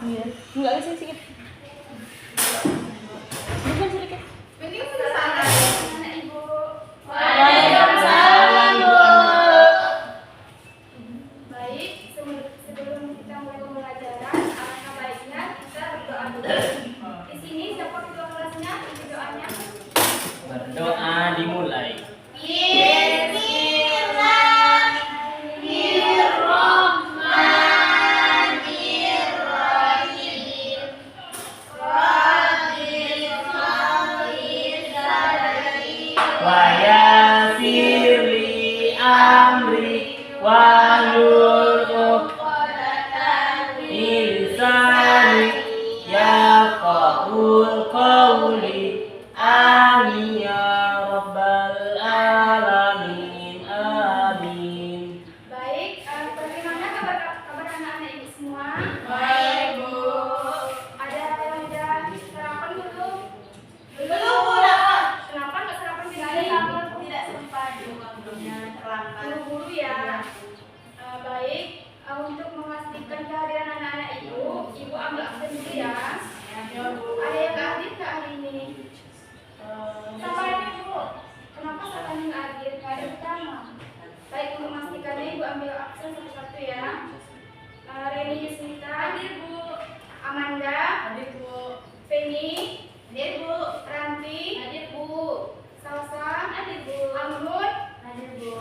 Iya. Enggak sih sedikit. Bukan sedikit. Penting sudah sana. Anak Ibu. Waalaikumsalam, Bu. Baik, sebelum kita mulai pembelajaran, alangkah baiknya kita berdoa dulu. Di sini siapa ketua kelasnya? Ibu doanya. Berdoa dimulai. Wa yassirli amri wahlul 'uqdatam min lisani yafqahul qawli. Amin ya rabbal alamin. Amin. Baik, bagaimana kabar anak-anak Ibu semua? Baik, Bu. Ada yang udah sarapan belum? Belum, Bu. Lapar. Kenapa nggak sarapan sih? Tidak sempat waktunya terlambat. Buru-buru ya. Baik, untuk memastikan kehadiran anak-anak Ibu ambil absen dulu ya. Ya, Bu. Ada yang nggak hadir nggak hari ini? Siapa yang Bu? Kenapa siapa yang nggak hadir? Nggak ada pertama. Baik, untuk memastikannya Ibu ambil absen satu-satu ya. Reni Yusmita hadir Bu. Amanda Hadir, Bu. Feni Hadir, Bu. Ranti Hadir, Bu. Salsa Hadir, Bu. Amrun Hadir, Bu.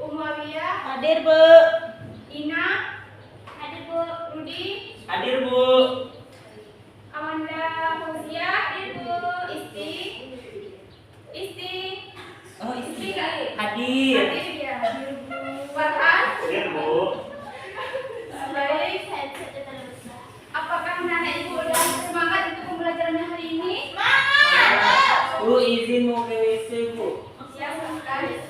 Umawiyah Hadir, Bu. Ina Hadir, Bu. Rudi Hadir, Bu. Amanda Fauzia Hadir, Bu. Isti Oh, Isti nggak hadir. hadir ya. Farhan Hadir, Bu. baik. Headsetnya terluka. Apakah anak Ibu udah semangat untuk pembelajarannya hari ini? Bu, izin mau ke WC, Bu. Siap sekali.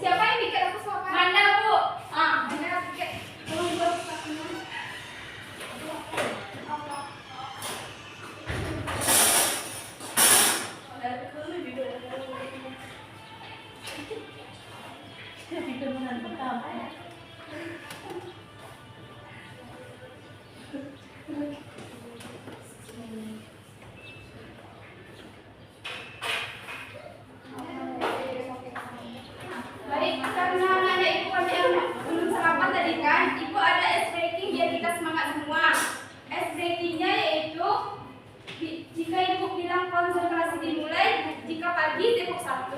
Siapa yang bikin aku suapin? Manda Bu. Manda bikin. Tolong buat suapinnya. Baik, karena anak Ibu ada yang belum sarapan tadi kan, Ibu ada ice breaking biar kita semangat semua. Ice breakingnya yaitu jika Ibu bilang konsentrasi dimulai, jika pagi tepuk 1,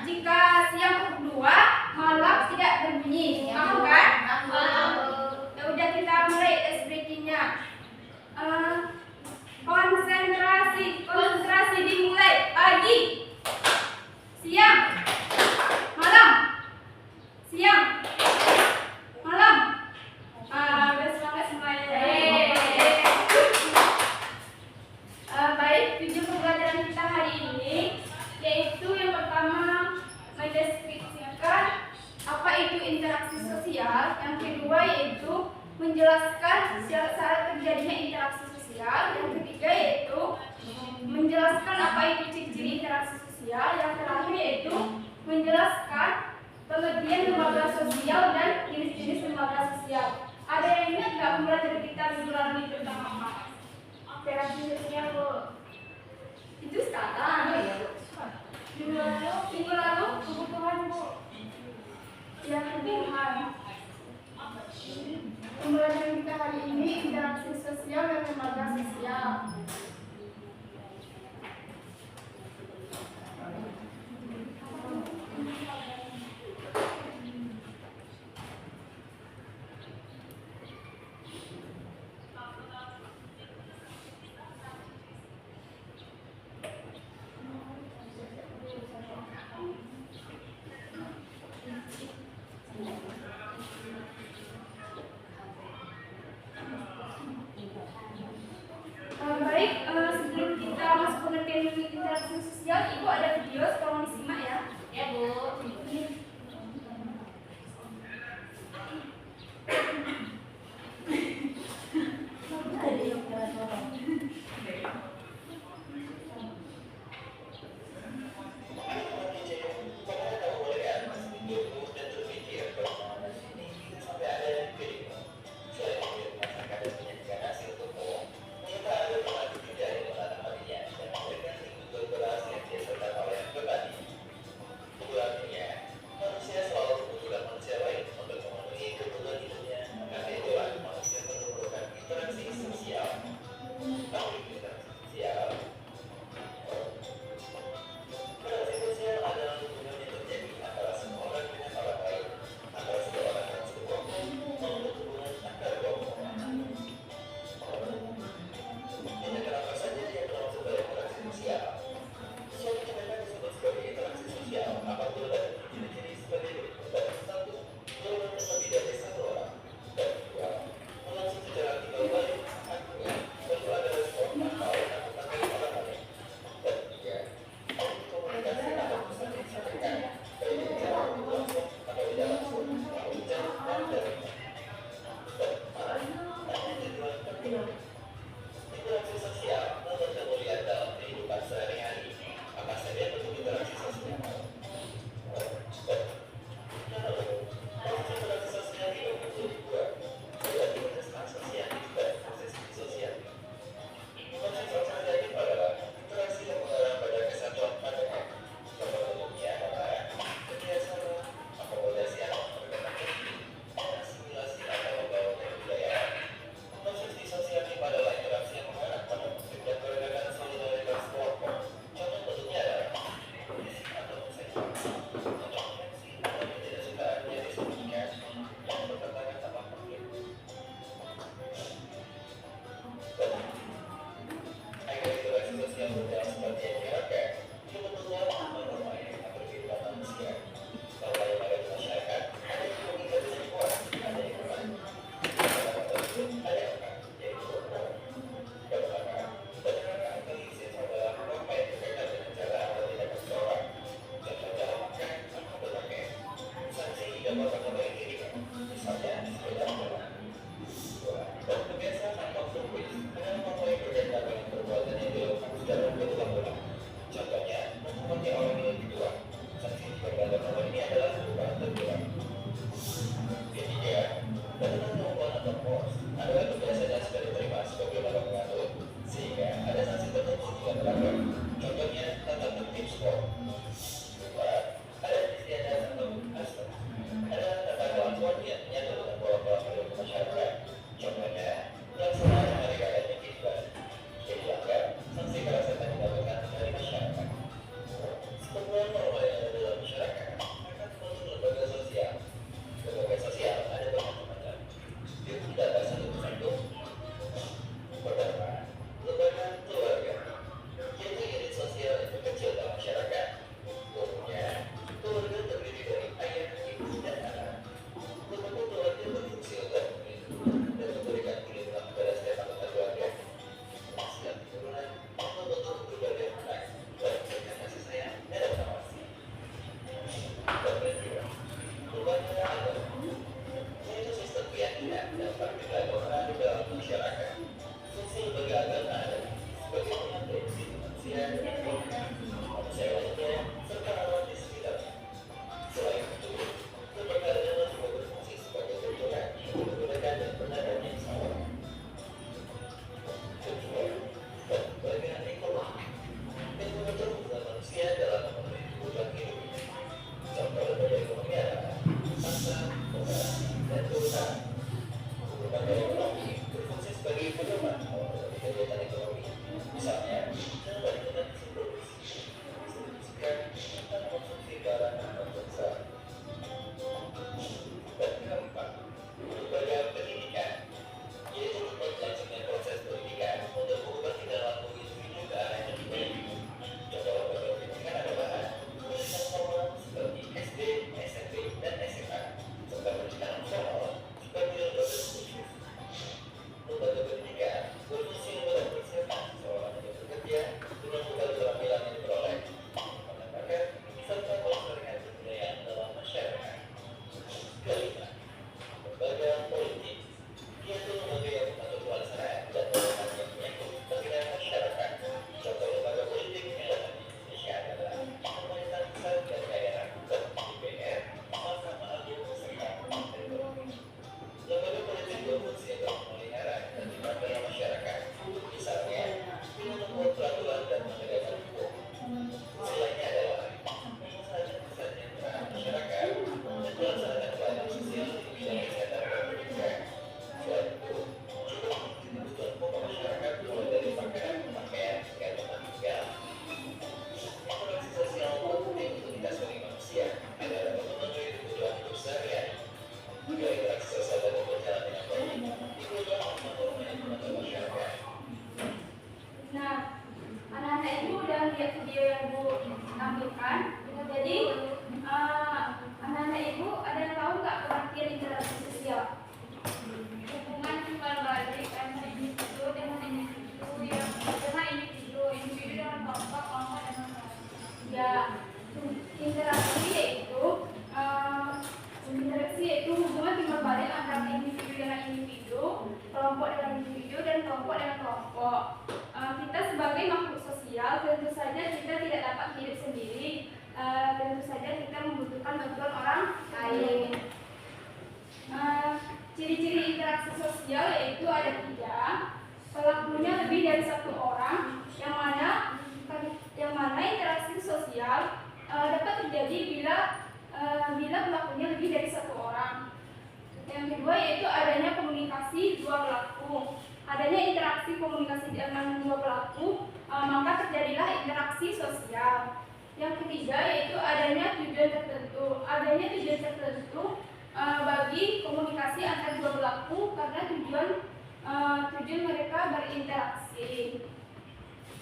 jika siang tepuk 2, malam tidak berbunyi. Paham kan? Ya udah kita mulai ice breakingnya. Konsentrasi dimulai pagi, siang, malam, siang, malam. Udah semangat semuanya. Baik, tujuan pembelajaran kita hari ini yaitu yang pertama mendeskripsikan apa itu interaksi sosial, yang kedua yaitu menjelaskan syarat terjadinya interaksi sosial, yang ketiga yaitu menjelaskan apa itu ciri-ciri interaksi sosial, yang terakhir yaitu menjelaskan pengertian lembaga sosial dan jenis-jenis lembaga sosial. Ada yang ingat nggak pembelajaran kita minggu lalu itu tentang apa? Interaksi sosial, Bu. Itu sekarang. Minggu lalu kebutuhan, Bu. Yang kebutuhan. Pembelajaran kita hari ini interaksi sosial dan lembaga sosial. Baik, sebelum kita masuk pengertian interaksi sosial, Ibu ada video, tolong disimak ya. Ya, Bu. kelompok dengan individu dan kelompok dengan kelompok. Kita sebagai makhluk sosial tentu saja kita tidak dapat hidup sendiri. Tentu saja kita membutuhkan bantuan orang lain. Ciri-ciri interaksi sosial yaitu ada 3. Pelakunya lebih dari 1 orang, yang mana interaksi sosial dapat terjadi bila pelakunya lebih dari 1 orang. Yang kedua yaitu adanya komunikasi 2 pelaku. Adanya interaksi komunikasi dengan 2 pelaku, maka terjadilah interaksi sosial. Yang ketiga yaitu adanya tujuan tertentu. Adanya tujuan tertentu bagi komunikasi antara 2 pelaku karena tujuan mereka berinteraksi.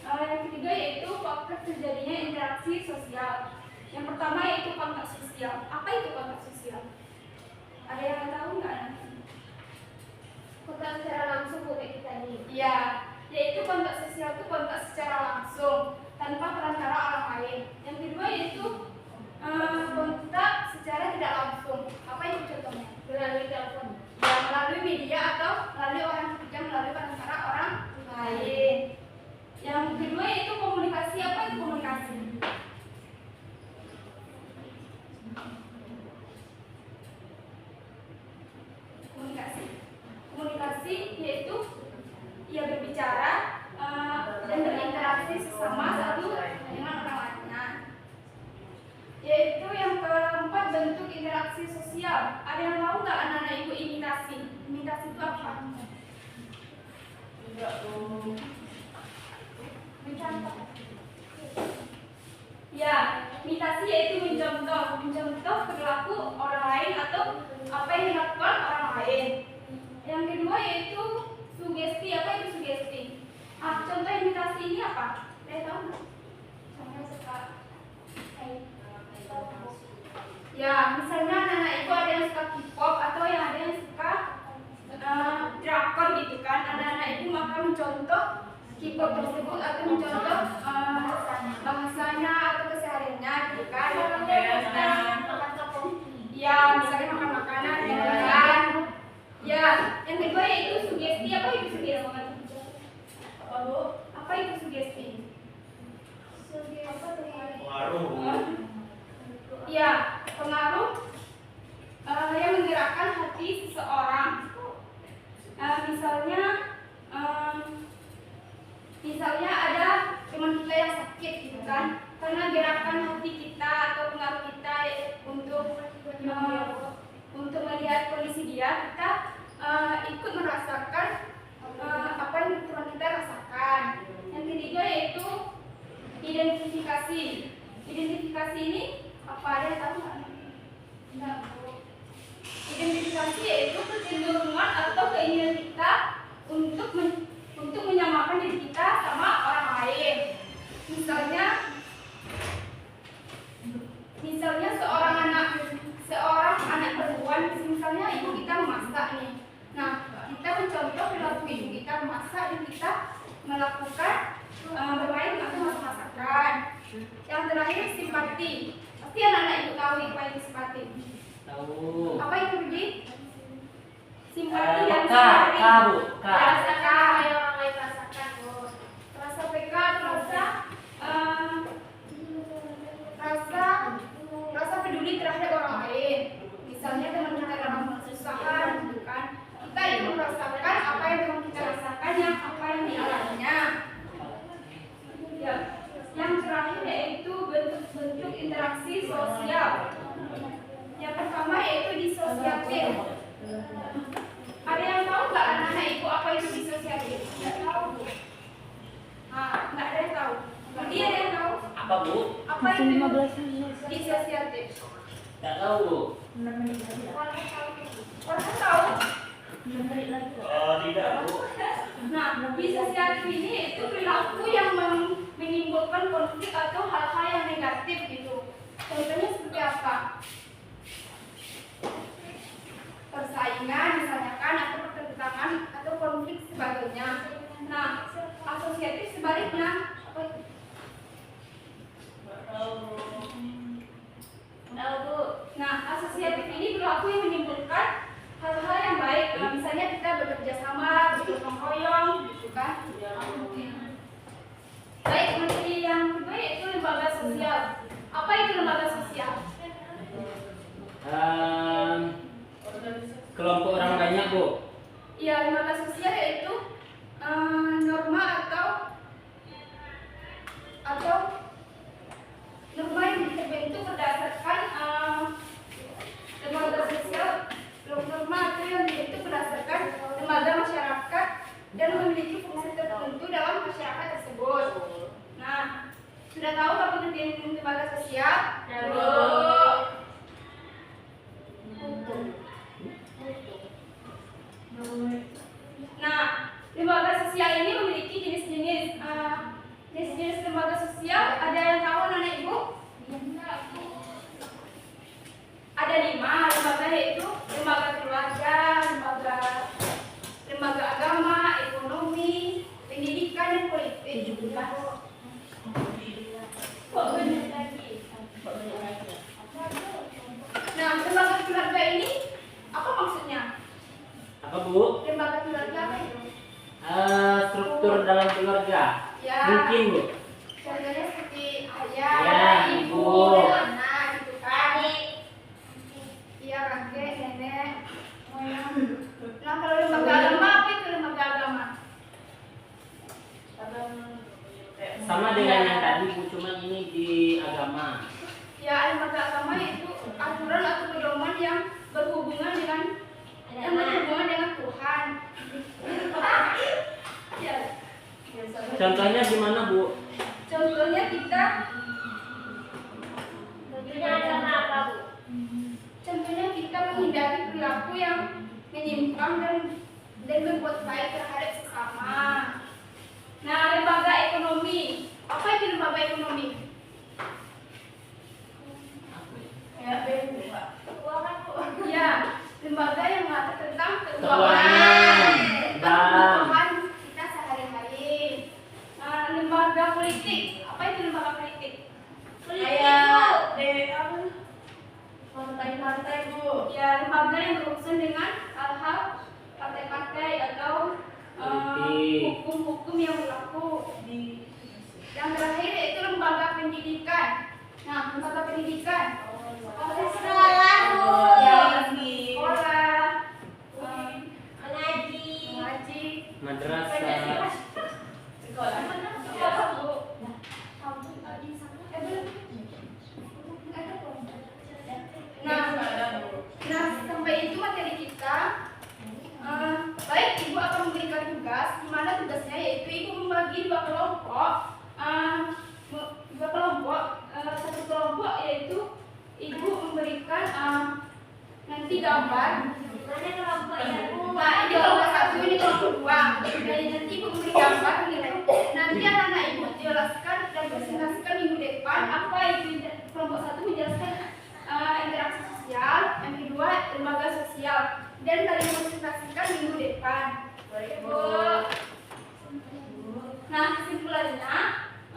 Yang ketiga yaitu faktor terjadinya interaksi sosial. Yang pertama yaitu kontak sosial. Apa itu kontak sosial? Ada yang tahu nggak? Kontak secara langsung buat kita ini. Ya, yaitu kontak sosial itu kontak secara langsung tanpa perantara orang lain. Yang kedua yaitu kontak secara tidak langsung. Apa itu contohnya? Melalui telepon. Ya, melalui media atau melalui orang ketiga, melalui perantara orang lain. Yang kedua yaitu komunikasi. Apa itu komunikasi? komunikasi, yaitu ia berbicara dan berinteraksi sesama satu dengan orang lainnya. Yaitu yang keempat, bentuk interaksi sosial. Ada yang tahu nggak anak-anak ibu imitasi? Imitasi itu apa? Mencontoh. Ya, imitasi yaitu mencontoh perilaku orang lain atau apa yang dilakukan orang lain. Yang kedua yaitu sugesti. Apa itu sugesti? Contoh imitasi ini apa? Saya tahu nggak? Saya suka. Ya, misalnya anak-anak ibu ada yang suka K-pop atau yang ada yang suka drakor gitu kan. Anak-anak ibu maka mencontoh K-pop tersebut atau mencontoh bahasanya atau kesehariannya gitu kan. Ya, misalnya makan makanan gitu kan. Ya, yang kedua yaitu sugesti. Apa itu sugesti? Apa itu sugesti? Ya, pengaruh yang menggerakkan hati seseorang. Misalnya ada teman kita yang sakit gitu kan, karena gerakan hati kita atau pengaruh kita untuk melihat kondisi dia, kita ikut merasakan apa yang teman kita rasakan. Yang ketiga yaitu identifikasi. Identifikasi ini apa, ada yang tahu nggak? Identifikasi yaitu kecenderungan atau keinginan kita untuk menyamakan diri kita sama orang lain. Misalnya seorang anak perempuan, misalnya ibu kita memasak nih. Nah, kita mencontoh perilaku ibu kita memasak dan kita melakukan bermain atau masak-masakan. Yang terakhir simpati. Pasti anak-anak ibu tahu apa itu simpati. Tahu. Apa itu Budi? Simpati dan K, Bu. K. Rasa K. Orang lain rasakan, Bu. Rasa PK, rasa peduli terhadap orang lain. Misalnya teman kita dalam kesusahan, gitu kan? Kita ikut merasakan apa yang teman kita rasakan, apa yang dialaminya. Ya. Yang terakhir yaitu bentuk interaksi sosial. Yang pertama yaitu disosiatif. Ada yang tahu nggak anak-anak ibu apa itu disosiatif? Nggak tahu. Nggak ada yang tahu. Dia ada yang tahu? Apa, Bu? Apa itu disosiatif? Nggak tahu, Bu. Orang tahu? Oh, tidak, Bu. Nah, disosiatif ini itu perilaku yang menimbulkan konflik atau hal-hal yang negatif gitu. Contohnya seperti apa? Persaingan misalnya kan, atau pertentangan atau konflik sebagainya. Nah, asosiatif sebaliknya apa itu? Tahu, Bu. Nah, asosiatif ini perilaku yang menimbulkan hal-hal yang baik. Misalnya kita bekerja sama, bergotong royong, gitu kan? Baik, materi yang kedua yaitu lembaga sosial. Apa itu lembaga sosial? Kelompok orang banyak, Bu. Ya, lembaga sosial yaitu norma atau norma yang terbentuk berdasarkan lembaga sosial. Norma atau yang dibentuk berdasarkan lembaga masyarakat dan memiliki fungsi tertentu dalam masyarakat tersebut. Nah, sudah tahu apa pengertian lembaga sosial? Nah, lembaga sosial ini memiliki jenis-jenis. Jenis-jenis lembaga sosial ada yang tahu anak ibu? Ada 5 lembaga, yaitu lembaga keluarga, lembaga agama, ekonomi, pendidikan dan politik. Nah, lembaga keluarga ini apa maksudnya? Apa, Bu? Lembaga keluarga apa itu? Struktur dalam keluarga. Ya. Mungkin, Bu. Contohnya seperti ayah, Ya, ibu, ibu. dan anak, gitu kan? Iya, kakek, nenek, moyang. Nah, kalau lembaga agama apa itu Contohnya gimana, Bu? Contohnya kita Tentunya adalah apa, Bu? Contohnya kita menghindari perilaku yang menyimpang dan berbuat baik terhadap sesama. Nah, lembaga ekonomi. Apa itu lembaga ekonomi? Ya, Keuangan, Bu. ya, lembaga yang mengatur tentang Keuangan. tentang kebutuhan kita sehari-hari. Lembaga politik. Apa itu lembaga politik? Partai-partai, Bu. Ya, lembaga yang berurusan dengan hal-hal partai-partai atau Politik. hukum-hukum yang berlaku. Yang terakhir yaitu lembaga pendidikan. Nah, lembaga pendidikan. Sekolah, Bu. Ya, sekolah, Mengaji. mengaji, Madrasah. Sekolah. sekolah, Bu. Nah, sampai itu materi kita. Baik, Ibu akan memberikan tugas, di mana tugasnya yaitu Ibu membagi dua kelompok. Satu kelompok yaitu Ibu memberikan nanti gambar. Mana kelompoknya, Bu? Nah, ini kelompok satu, ini kelompok dua. Jadi nanti Ibu memberi gambar gitu. Nanti anak-anak Ibu jelaskan dan presentasikan minggu depan apa itu kelompok satu menjelaskan interaksi sosial, yang kedua lembaga sosial, dan kalian presentasikan minggu depan. Boleh, Bu. Nah, kesimpulannya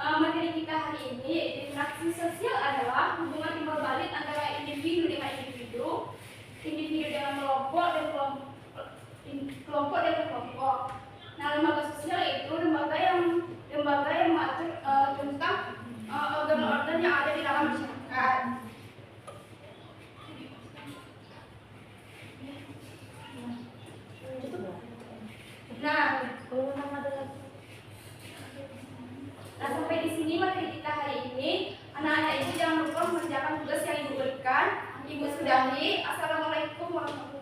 materi kita hari ini yaitu interaksi sosial adalah hubungan timbal balik antara individu dengan individu, individu dengan kelompok dan kelompok dengan kelompok. Nah, lembaga sosial itu lembaga yang mengatur tentang organ-organ yang ada di dalam masyarakat. Nah, sampai di sini materi kita hari ini. Anak-anak Ibu jangan lupa mengerjakan tugas yang Ibu berikan. Ibu sudahi. Assalamualaikum warahmatullahi wabarakatuh.